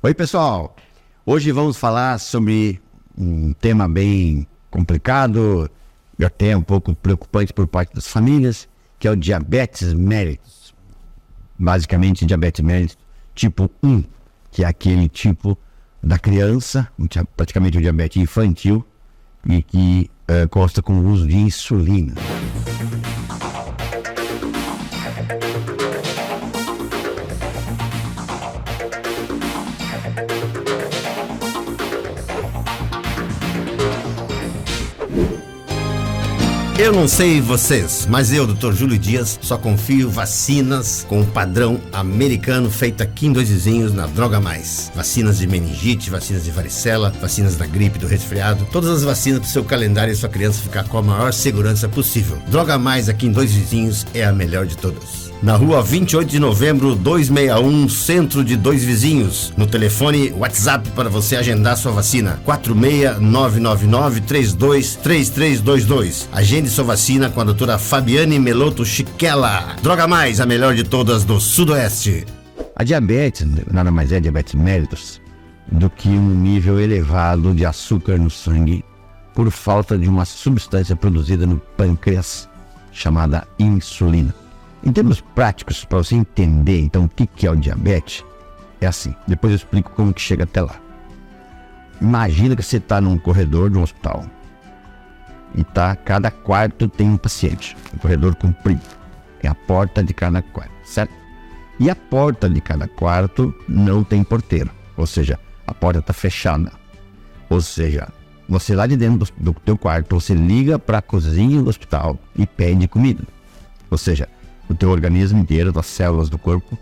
Oi, pessoal! Hoje vamos falar sobre um tema bem complicado e até um pouco preocupante por parte das famílias, que é o diabetes mellitus. Basicamente, diabetes mellitus tipo 1, que é aquele tipo da criança, praticamente um diabetes infantil, e que consta com o uso de insulina. Eu não sei vocês, mas eu, Dr. Júlio Dias, só confio vacinas com o padrão americano feito aqui em Dois Vizinhos, na Droga Mais. Vacinas de meningite, vacinas de varicela, vacinas da gripe, do resfriado, todas as vacinas para o seu calendário e sua criança ficar com a maior segurança possível. Droga Mais aqui em Dois Vizinhos é a melhor de todas. Na rua 28 de novembro, 261, centro de Dois Vizinhos. No telefone WhatsApp para você agendar sua vacina, 46999323322. Agende sua vacina com a doutora Fabiane Melotto Chiquela. Droga Mais, a melhor de todas do Sudoeste. A diabetes nada mais é diabetes mellitus do que um nível elevado de açúcar no sangue por falta de uma substância produzida no pâncreas chamada insulina. Em termos práticos, para você entender então o que é o diabetes, é assim, depois eu explico como que chega até lá. Imagina que você está num corredor de um hospital e cada quarto tem um paciente, um corredor comprido, é a porta de cada quarto, certo? E a porta de cada quarto não tem porteiro, ou seja, a porta está fechada, ou seja, você lá de dentro do teu quarto, você liga para a cozinha do hospital e pede comida, ou seja, o teu organismo inteiro, das células do corpo,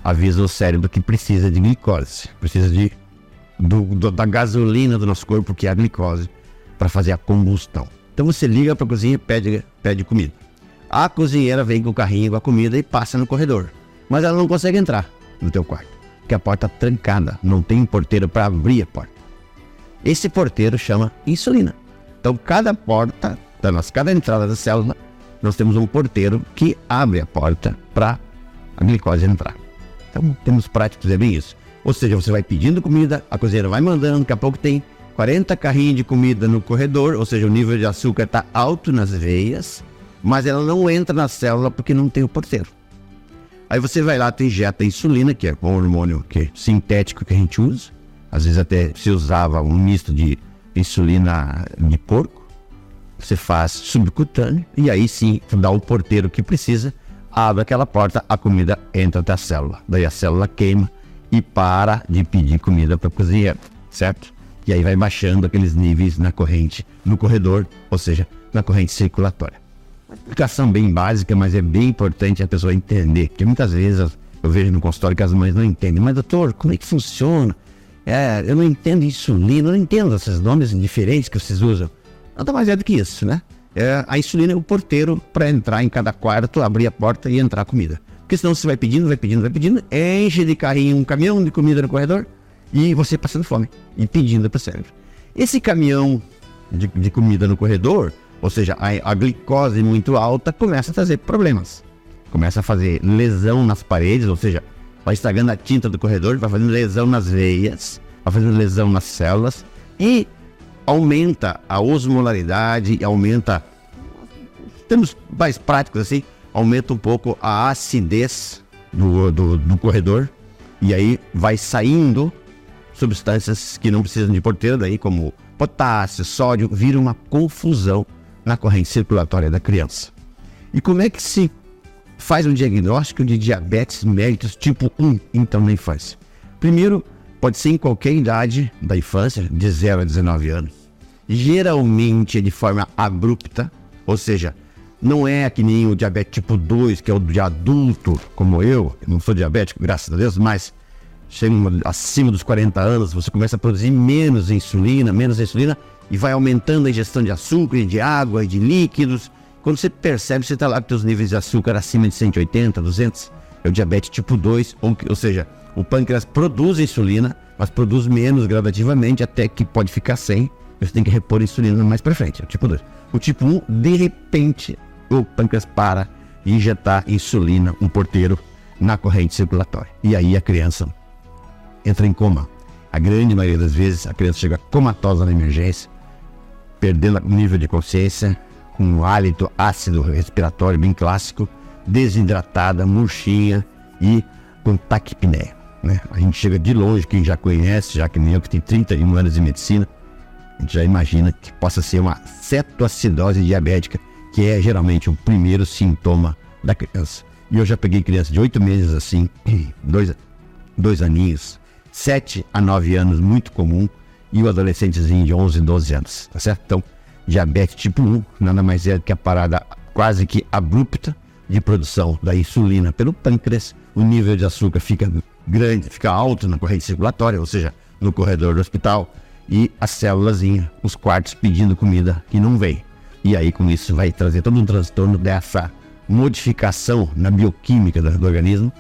avisa o cérebro que precisa de glicose, precisa da gasolina do nosso corpo, que é a glicose, para fazer a combustão. Então você liga para a cozinha e pede comida. A cozinheira vem com o carrinho com a comida e passa no corredor, mas ela não consegue entrar no teu quarto, porque a porta está trancada, não tem porteiro para abrir a porta. Esse porteiro chama insulina. Então cada entrada da célula, nós temos um porteiro que abre a porta para a glicose entrar. Então, em termos práticos, é bem isso. Ou seja, você vai pedindo comida, a cozinheira vai mandando, daqui a pouco tem 40 carrinhos de comida no corredor, ou seja, o nível de açúcar está alto nas veias, mas ela não entra na célula porque não tem o porteiro. Aí você vai lá, tu injeta insulina, que é um hormônio sintético que a gente usa. Às vezes até se usava um misto de insulina de porco. Você faz subcutâneo e aí sim dá o porteiro que precisa, abre aquela porta, a comida entra até a célula. Daí a célula queima e para de pedir comida para o cozinheiro, certo? E aí vai baixando aqueles níveis na corrente, no corredor, ou seja, na corrente circulatória. Uma explicação bem básica, mas é bem importante a pessoa entender, porque muitas vezes eu vejo no consultório que as mães não entendem. Mas doutor, como é que funciona? Eu não entendo insulina, eu não entendo esses nomes diferentes que vocês usam. Nada mais é do que isso, né? A insulina é o porteiro para entrar em cada quarto, abrir a porta e entrar a comida. Porque senão você vai pedindo, enche de carrinho um caminhão de comida no corredor e você passando fome e pedindo para o cérebro. Esse caminhão de comida no corredor, ou seja, a glicose muito alta, começa a trazer problemas. Começa a fazer lesão nas paredes, ou seja, vai estragando a tinta do corredor, vai fazendo lesão nas veias, vai fazendo lesão nas células e aumenta a osmolaridade, aumenta, em termos mais práticos assim, aumenta um pouco a acidez do corredor e aí vai saindo substâncias que não precisam de porteiro, daí como potássio, sódio, vira uma confusão na corrente circulatória da criança. E como é que se faz um diagnóstico de diabetes mellitus tipo 1 então na infância? Primeiro, pode ser em qualquer idade da infância, de 0 a 19 anos. Geralmente é de forma abrupta, ou seja, não é que nem o diabetes tipo 2, que é o de adulto, como eu não sou diabético, graças a Deus, mas chega acima dos 40 anos, você começa a produzir menos insulina, e vai aumentando a ingestão de açúcar, e de água e de líquidos. Quando você percebe, você está lá com seus níveis de açúcar acima de 180, 200, é o diabetes tipo 2, ou seja, o pâncreas produz insulina, mas produz menos gradativamente, até que pode ficar sem. Você tem que repor insulina mais para frente, é o tipo 2. O tipo 1, de repente, o pâncreas para de injetar insulina, um porteiro, na corrente circulatória. E aí a criança entra em coma. A grande maioria das vezes a criança chega comatosa na emergência, perdendo o nível de consciência, com um hálito ácido respiratório bem clássico, desidratada, murchinha e com taquipneia, né? A gente chega de longe, quem já conhece, já que nem eu que tem 31 anos de medicina, a gente já imagina que possa ser uma cetoacidose diabética, que é geralmente o primeiro sintoma da criança. E eu já peguei criança de 8 meses assim, 2 aninhos, 7 a 9 anos, muito comum, e o adolescentezinho de 11, 12 anos, tá certo? Então, diabetes tipo 1 nada mais é do que a parada quase que abrupta de produção da insulina pelo pâncreas. O nível de açúcar fica grande, fica alto na corrente circulatória, ou seja, no corredor do hospital, e a célulazinha, os quartos pedindo comida que não vem. E aí com isso vai trazer todo um transtorno dessa modificação na bioquímica do organismo,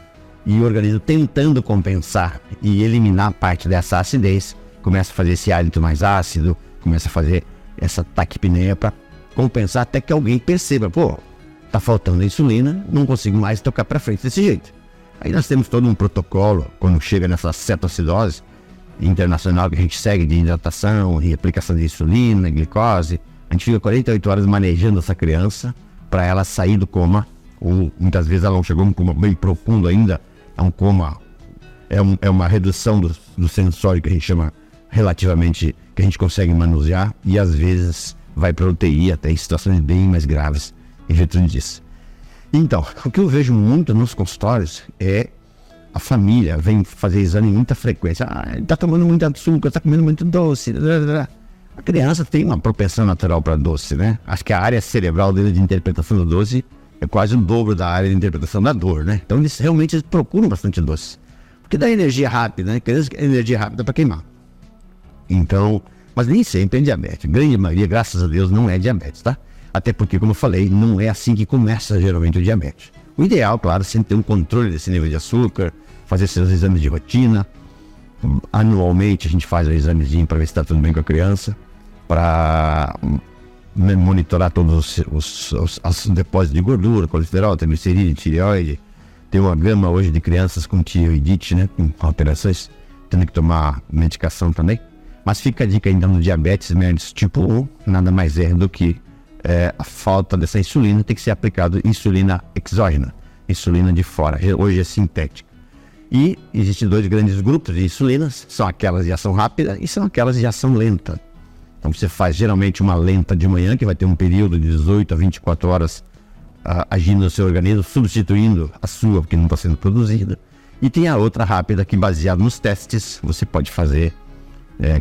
e o organismo tentando compensar e eliminar parte dessa acidez, começa a fazer esse hálito mais ácido, começa a fazer essa taquipneia para compensar, até que alguém perceba, pô, tá faltando insulina, não consigo mais tocar para frente desse jeito. Aí nós temos todo um protocolo, quando chega nessa cetoacidose internacional que a gente segue, de hidratação e aplicação de insulina, glicose. A gente fica 48 horas manejando essa criança para ela sair do coma, ou muitas vezes ela não chegou a um coma bem profundo ainda, é um coma, é uma redução do sensório que a gente chama relativamente, que a gente consegue manusear, e às vezes vai para UTI até em situações bem mais graves em virtude disso. Então, o que eu vejo muito nos consultórios é a família vem fazer exame em muita frequência. Ele tá tomando muito açúcar, tá comendo muito doce. A criança tem uma propensão natural para doce, né? Acho que a área cerebral dele de interpretação do doce é quase o dobro da área de interpretação da dor, né? Então eles realmente procuram bastante doce, porque dá energia rápida, né? Criança quer energia rápida para queimar. Então, mas nem sempre é diabetes. A grande maioria, graças a Deus, não é diabetes, tá? Até porque, como eu falei, não é assim que começa geralmente o diabetes. O ideal, claro, é sempre ter um controle desse nível de açúcar, fazer seus exames de rotina. Anualmente a gente faz um examezinho para ver se está tudo bem com a criança, para monitorar todos os depósitos de gordura, colesterol, triglicerídeo, tireoide. Tem uma gama hoje de crianças com tireoidite, né, com alterações, tendo que tomar medicação também. Mas fica a dica ainda no diabetes mellitus tipo 1, nada mais é do que a falta dessa insulina. Tem que ser aplicado insulina exógena, insulina de fora, hoje é sintética. E existem 2 grandes grupos de insulinas, são aquelas de ação rápida e são aquelas de ação lenta. Então você faz geralmente uma lenta de manhã, que vai ter um período de 18 a 24 horas agindo no seu organismo, substituindo a sua, porque não está sendo produzida. E tem a outra rápida, que baseado nos testes, você pode fazer,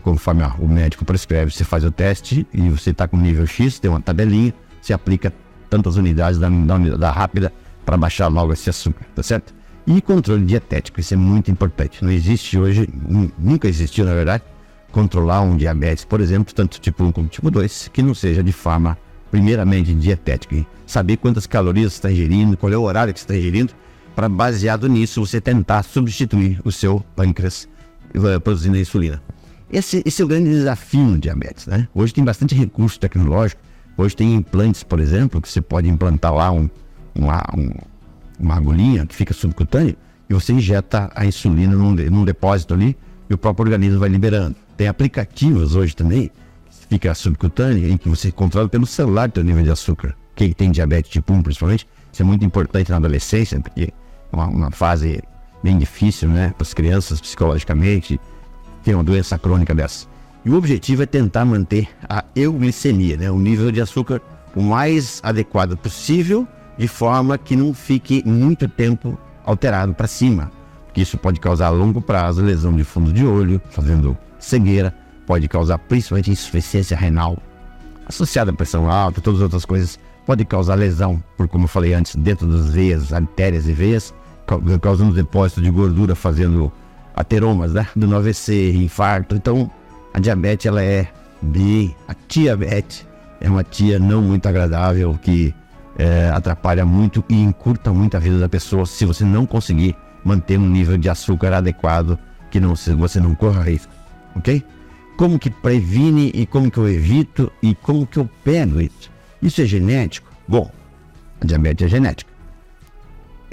conforme o médico prescreve, você faz o teste e você está com nível X, tem uma tabelinha, você aplica tantas unidades da rápida para baixar logo esse açúcar, tá certo? E controle dietético, isso é muito importante. Não existe hoje, nunca existiu na verdade, controlar um diabetes, por exemplo, tanto tipo 1 como tipo 2, que não seja de forma, primeiramente, dietética. Hein? Saber quantas calorias você está ingerindo, qual é o horário que você está ingerindo, para baseado nisso você tentar substituir o seu pâncreas produzindo a insulina. Esse é o grande desafio no diabetes, né? Hoje tem bastante recurso tecnológico, hoje tem implantes, por exemplo, que você pode implantar lá uma agulhinha que fica subcutânea e você injeta a insulina num depósito ali e o próprio organismo vai liberando. Tem aplicativos hoje também, que fica subcutânea, em que você controla pelo celular o nível de açúcar. Quem tem diabetes tipo 1 principalmente, isso é muito importante na adolescência, porque é uma fase bem difícil, né, para as crianças psicologicamente, ter uma doença crônica dessa. E o objetivo é tentar manter a euglicemia, né, o nível de açúcar o mais adequado possível, de forma que não fique muito tempo alterado para cima, porque isso pode causar a longo prazo lesão de fundo de olho, fazendo cegueira, pode causar principalmente insuficiência renal, associada à pressão alta, todas as outras coisas, pode causar lesão, por como eu falei antes, dentro das veias, artérias e veias, causando depósito de gordura, fazendo ateromas, né, do AVC, infarto. Então a diabetes, a diabetes é uma tia não muito agradável, que atrapalha muito e encurta muito a vida da pessoa se você não conseguir manter um nível de açúcar adequado, que você não corra risco, ok? Como que previne e como que eu evito e como que eu pego isso? Isso é genético? Bom, a diabetes é genética,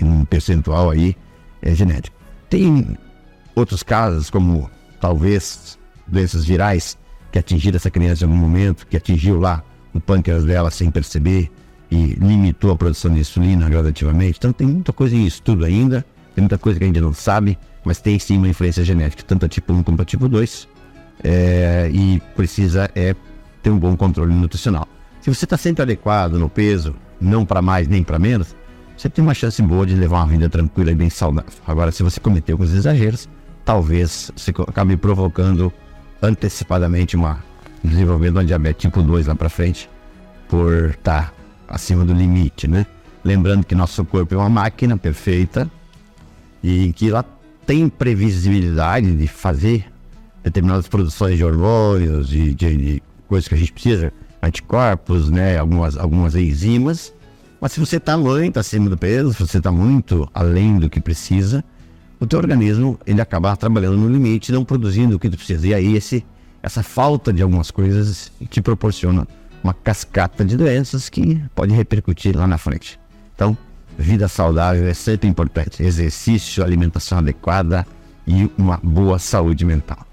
um percentual aí é genético. Tem outros casos como talvez doenças virais que atingiram essa criança em algum momento, que atingiu lá o pâncreas dela sem perceber e limitou a produção de insulina gradativamente. Então tem muita coisa em estudo ainda, tem muita coisa que a gente não sabe, mas tem sim uma influência genética, tanto a tipo 1 como a tipo 2, e precisa ter um bom controle nutricional. Se você está sempre adequado no peso, não para mais nem para menos, você tem uma chance boa de levar uma vida tranquila e bem saudável. Agora, se você cometer alguns exageros, talvez você acabe provocando antecipadamente desenvolvendo uma diabetes tipo 2 lá para frente, por estar acima do limite, né? Lembrando que nosso corpo é uma máquina perfeita e que ela tem previsibilidade de fazer determinadas produções de hormônios, de coisas que a gente precisa, anticorpos, né? Algumas enzimas. Mas se você está muito acima do peso, se você está muito além do que precisa, o teu organismo ele acaba trabalhando no limite, não produzindo o que tu precisa. E aí essa falta de algumas coisas te proporciona uma cascata de doenças que pode repercutir lá na frente. Então, vida saudável é sempre importante. Exercício, alimentação adequada e uma boa saúde mental.